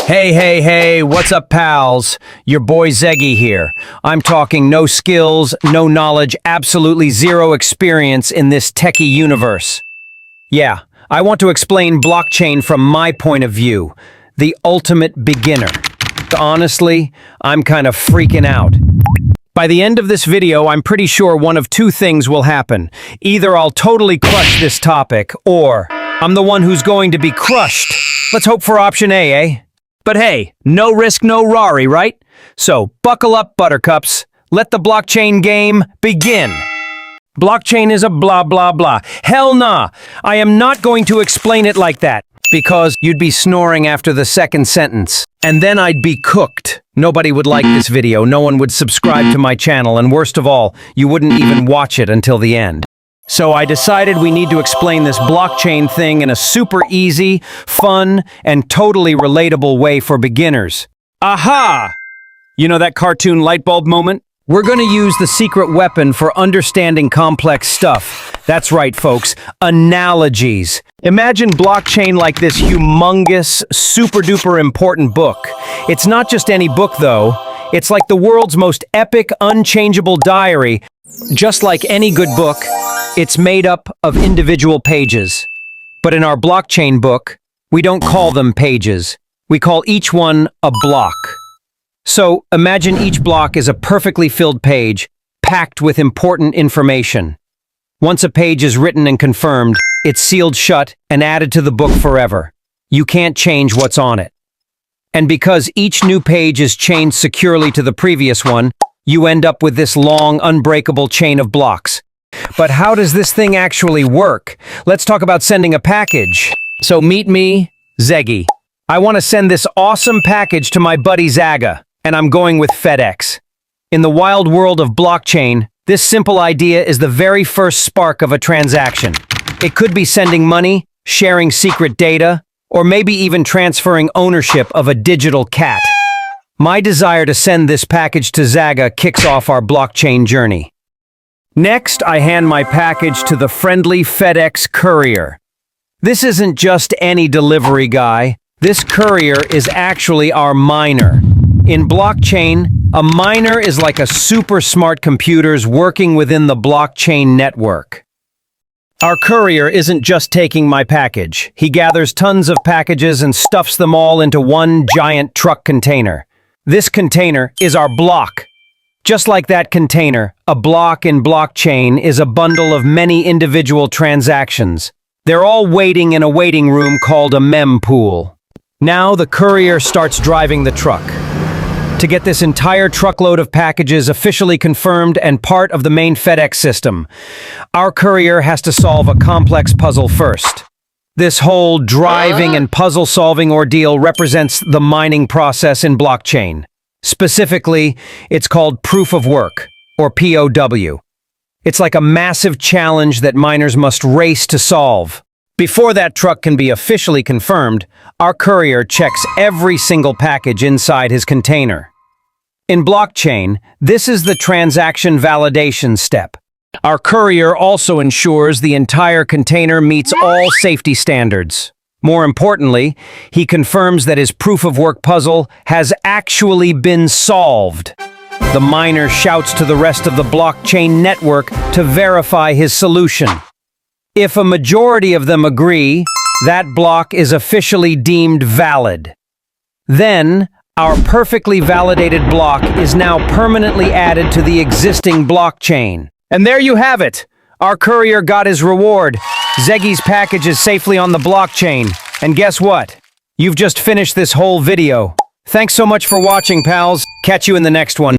Hey, what's up, pals? Your boy Zeggy here. I'm talking no skills, no knowledge, absolutely zero experience in this techie universe. Yeah, I want to explain blockchain from my point of view, the ultimate beginner. Honestly, I'm kind of freaking out. By the end of this video, I'm pretty sure one of two things will happen. Either I'll totally crush this topic, or I'm the one who's going to be crushed. Let's hope for option A, eh? But hey, no risk, no Rari, right? So buckle up, buttercups. Let the blockchain game begin. Blockchain is a blah, blah, blah. Hell nah. I am not going to explain it like that, because you'd be snoring after the second sentence. And then I'd be cooked. Nobody would like this video, no one would subscribe to my channel, and worst of all, you wouldn't even watch it until the end. So I decided we need to explain this blockchain thing in a super easy, fun, and totally relatable way for beginners. Aha! You know that cartoon light bulb moment? We're going to use the secret weapon for understanding complex stuff. That's right, folks. Analogies. Imagine blockchain like this humongous, super-duper important book. It's not just any book, though. It's like the world's most epic, unchangeable diary. Just like any good book, it's made up of individual pages. But in our blockchain book, we don't call them pages. We call each one a block. So imagine each block is a perfectly filled page, packed with important information. Once a page is written and confirmed, it's sealed shut and added to the book forever. You can't change what's on it. And because each new page is chained securely to the previous one, you end up with this long, unbreakable chain of blocks. But how does this thing actually work? Let's talk about sending a package. So meet me, Zeggy. I want to send this awesome package to my buddy Zaga, and I'm going with FedEx. In the wild world of blockchain, this simple idea is the very first spark of a transaction. It could be sending money, sharing secret data, or maybe even transferring ownership of a digital cat. My desire to send this package to Zaga kicks off our blockchain journey. Next, I hand my package to the friendly FedEx courier. This isn't just any delivery guy. This courier is actually our miner. In blockchain, a miner is like a super smart computers working within the blockchain network. Our courier isn't just taking my package. He gathers tons of packages and stuffs them all into one giant truck container. This container is our block. Just like that container, a block in blockchain is a bundle of many individual transactions. They're all waiting in a waiting room called a mempool. Now the courier starts driving the truck. To get this entire truckload of packages officially confirmed and part of the main FedEx system, our courier has to solve a complex puzzle first. This whole driving and puzzle-solving ordeal represents the mining process in blockchain. Specifically, it's called proof of work, or POW. It's like a massive challenge that miners must race to solve. Before that truck can be officially confirmed, our courier checks every single package inside his container. In blockchain, this is the transaction validation step. Our courier also ensures the entire container meets all safety standards. More importantly, he confirms that his proof-of-work puzzle has actually been solved. The miner shouts to the rest of the blockchain network to verify his solution. If a majority of them agree, that block is officially deemed valid. Then, our perfectly validated block is now permanently added to the existing blockchain. And there you have it! Our courier got his reward. Zeggy's package is safely on the blockchain. And guess what? You've just finished this whole video. Thanks so much for watching, pals. Catch you in the next one.